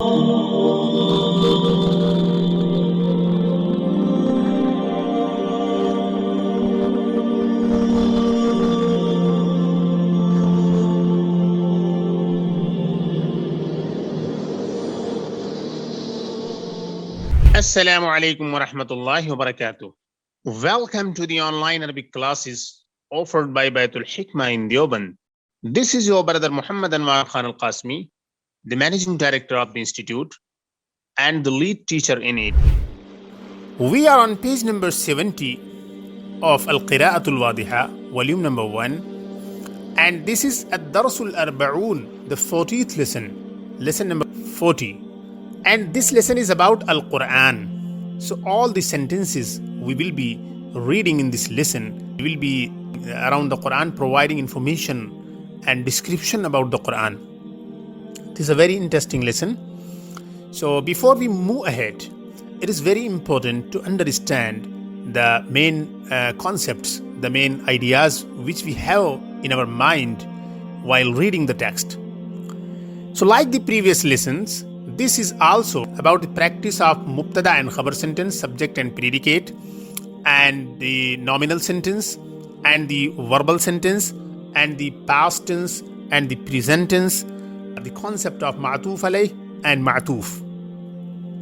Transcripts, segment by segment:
Assalamu alaikum wa rahmatullahi wa barakatuh. Welcome to the online Arabic classes offered by Bayt al-Hikmah in Deoband. This is your brother Mufti Anwar Khan al-Qasmi, the managing director of the institute and the lead teacher in it. We are on page number 70 of Al-Qira'atul al-Wadihah, volume number 1, and this is Ad-Darsul Arba'un, the 40th lesson number 40. And this lesson is about Al-Quran. So all the sentences we will be reading in this lesson will be around the Quran, providing information and description about the Quran. This is a very interesting lesson. So before we move ahead, it is very important to understand the main concepts, the main ideas which we have in our mind while reading the text. So like the previous lessons, this is also about the practice of mubtada and khabar sentence, subject and predicate, and the nominal sentence, and the verbal sentence, and the past tense, and the present tense, the concept of ma'tuf alayh and ma'tuf.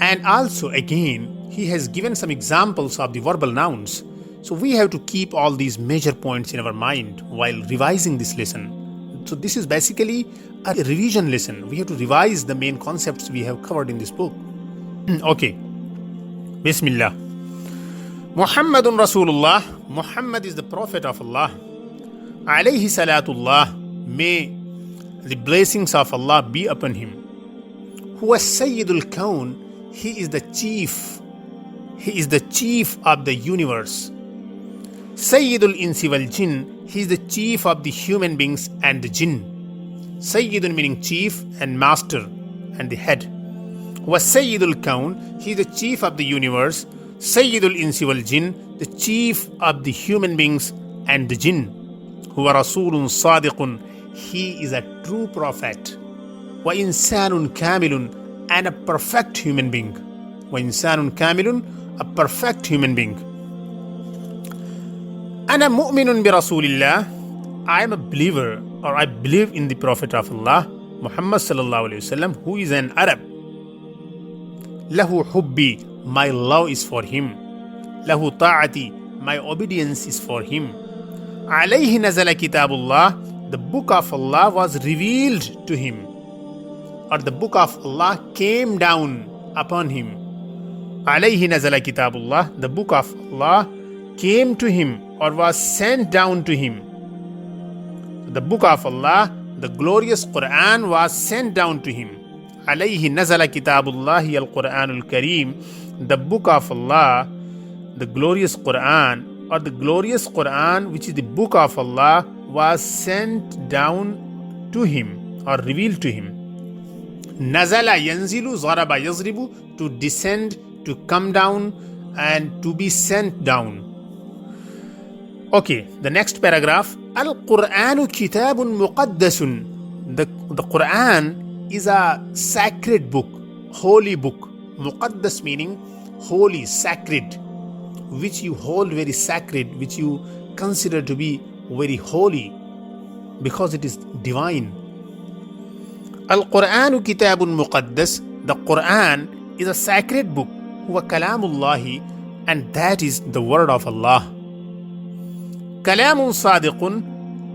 And also again, he has given some examples of the verbal nouns. So we have to keep all these major points in our mind while revising this lesson. So this is basically a revision lesson. We have to revise the main concepts we have covered in this book. Okay. Bismillah. Muhammadun Rasulullah. Muhammad is the Prophet of Allah. Alayhi salatullah. May the blessings of Allah be upon him. Huwa Sayyidul Kawn. He is the chief. He is the chief of the universe. Sayyidul Insi wal Jinn. He is the chief of the human beings and the jinn. Sayyidun meaning chief and master and the head. Was Sayyidul Kawn, he is the chief of the universe. Sayyidul Insi wal Jinn, the chief of the human beings and the jinn. Huwa Rasulun Sadiqun, he is a true prophet. Wa Insanun Kamilun, and a perfect human being. Wa Insanun Kamilun, a perfect human being. Ana mu'minun bi Rasulillah, I am a believer, or I believe in the Prophet of Allah, Muhammad sallallahu alayhi wasallam, who is an Arab. Lahu hubbi, my love is for him. Lahu ta'ati, my obedience is for him. Alayhi nazala kitabullah, the book of Allah was revealed to him, or the book of Allah came down upon him. Alayhi nazala kitabullah, the book of Allah came to him or was sent down to him. The book of Allah, the glorious Quran, was sent down to him. Alayhi nazala kitabullahi al-Qur'anul Kareem, the book of Allah, the glorious Quran, or the glorious Quran, which is the book of Allah, was sent down to him or revealed to him. Nazala yanzilu zaraba yazribu, to descend, to come down, and to be sent down. Okay, the next paragraph. Al-Qur'anu kitabun muqaddasun. The Quran is a sacred book, holy book. Muqaddas meaning holy, sacred, which you hold very sacred, which you consider to be very holy because it is divine. Al-Qur'anu kitabun muqaddas. The Quran is a sacred book. Huwa kalamullahi, and that is the word of Allah. Kalamun sadiqun,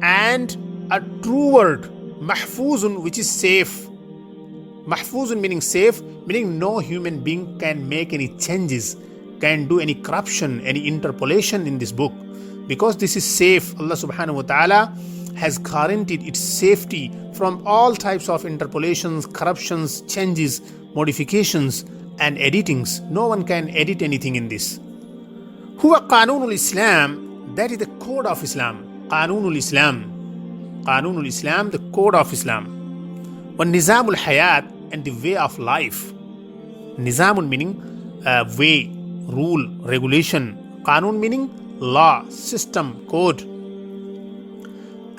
and a true word. Mahfuzun, which is safe. Mahfuzun meaning safe, meaning no human being can make any changes, can do any corruption, any interpolation in this book. Because this is safe, Allah subhanahu wa ta'ala has guaranteed its safety from all types of interpolations, corruptions, changes, modifications, and editings. No one can edit anything in this. Huwa Qanunul Islam, that is the code of Islam. Qanunul Islam. Qanunul Islam, the code of Islam. Wa Nizamul Hayat, and the way of life. Nizamun meaning way, rule, regulation. Qanun meaning law, system, code.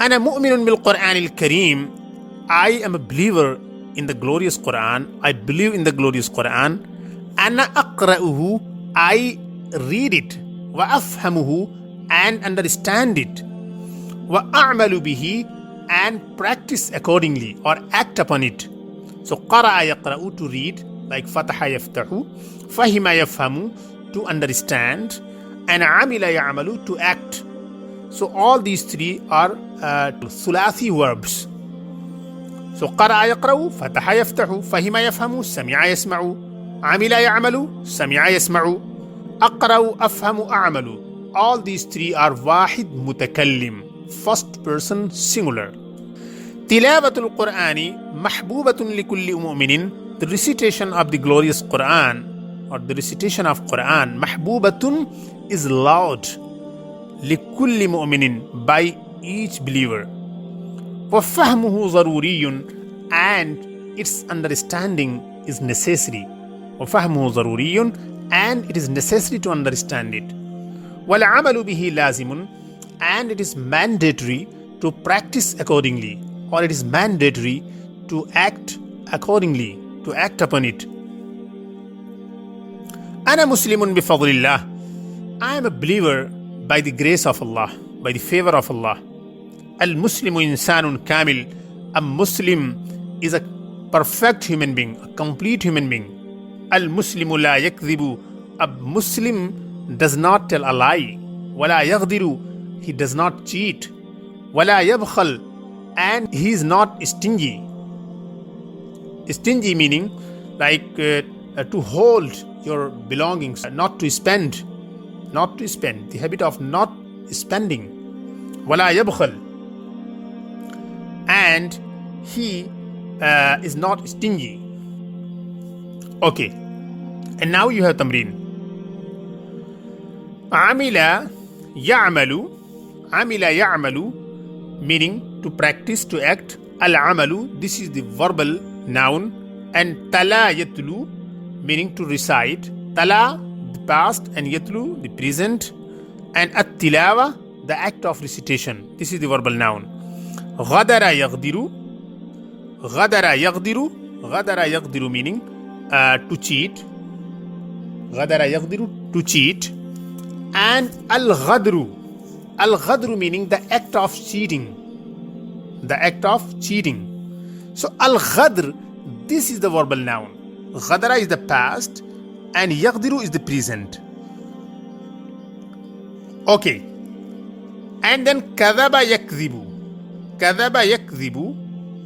Ana mu'minun bil Qur'anil Kareem, I am a believer in the glorious Quran. I believe in the glorious Quran. Ana aqra'uhu, I read it. Wa afhamuhu, and understand it. Wa a'malu bihi, and practice accordingly or act upon it. So qara'a yaqra'u, to read, like fataha yaftahu, fahima yafhamu, to understand, and amila ya'malu, to act. So all these three are thulathi verbs. So qara'a yaqra'u, fataha yaftahu, fahima yafhamu, sami'a yasma'u, amila ya'malu, sami'a yasma'u, aqra'u afhamu a'malu. All these three are wahid mutakallim, first person singular. Tilawatul Qur'ani mahbubatun likulli mu'minin. The recitation of the glorious Quran, or the recitation of Quran, mahbubatun, is loved, likulli mu'minin, by each believer. Wa fahmuhu zaruriyun, and its understanding is necessary. Wa fahmuhu zaruriyun, and it is necessary to understand it. Wal amalu bihi lazimun, and it is mandatory to practice accordingly, or it is mandatory to act accordingly, to act upon it. Ana muslimun bifadlillah, I am a believer by the grace of Allah, by the favor of Allah. Al-Muslimu insanun kamil, a Muslim is a perfect human being, a complete human being. Al-Muslimu la yakdhibu, a Muslim does not tell a lie. Wala yaghdiru, he does not cheat. Wala yabkhal, and he is not stingy. Stingy meaning like to hold your belongings, not to spend, the habit of not spending. Wala yabkhal, and he is not stingy. Okay, and now you have tamreen. Amila ya'malu, meaning to practice, to act. Al-amalu, this is the verbal noun, and tala yatlu, meaning to recite. Tala, the past, and yatlu, the present, and at-tilawa, the act of recitation. This is the verbal noun. Ghadara yaghdiru, meaning to cheat. Ghadara yaghdiru, to cheat. And al-ghadru meaning the act of cheating. So al-ghadr, this is the verbal noun. Ghadara is the past, and yaghdiru is the present. Okay, and then kadhaba yakdhibu.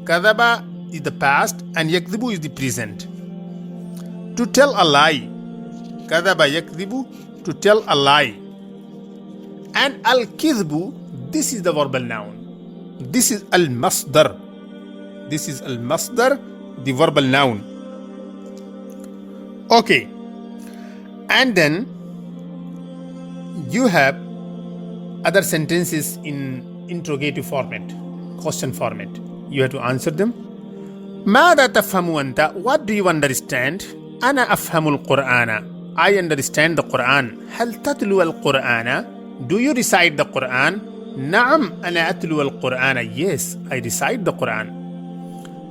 Kadhaba is the past, and yakdhibu is the present. To tell a lie. Kadhaba yakdhibu, to tell a lie. And al-kidhbu, this is the verbal noun. This is al-masdar, the verbal noun. Okay, and then you have other sentences in interrogative format, question format. You have to answer them. ماذا تفهم أنت? What do you understand? أنا أفهم القرآن. I understand the Quran. هل تتلو القرآن? Do you recite the Quran? نعم أنا أتلو القرآن. Yes, I recite the Quran.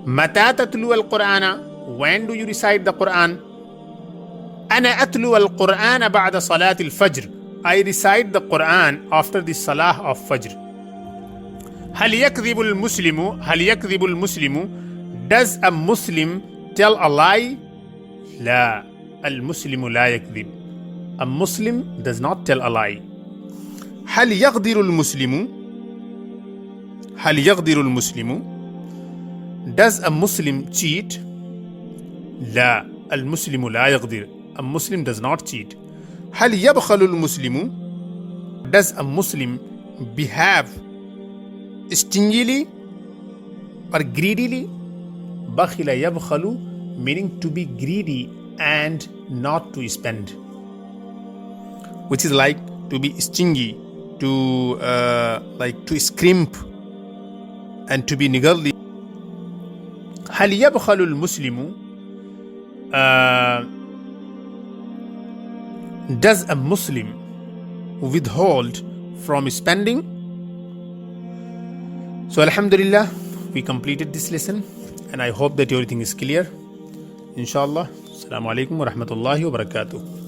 متى تتلو القرآن? When do you recite the Quran? أنا أتلو القرآن بعد صلاة الفجر. I recite the Quran after the Salah of Fajr. هل يكذب المسلم? Does a Muslim tell a lie? لا, المسلم لا يكذب. A Muslim does not tell a lie. هل يغدر المسلم? Does a Muslim cheat? لا, المسلم لا يغدر. A Muslim does not cheat. هل يبخل المسلم? Does a Muslim behave stingily or greedily? بخل يبخل, meaning to be greedy and not to spend, which is like to be stingy, to like to scrimp and to be niggardly. هل يبخل المسلم? Does a Muslim withhold from spending? So Alhamdulillah, we completed this lesson, and I hope that everything is clear. Inshallah. Assalamu alaikum wa rahmatullahi wa barakatuh.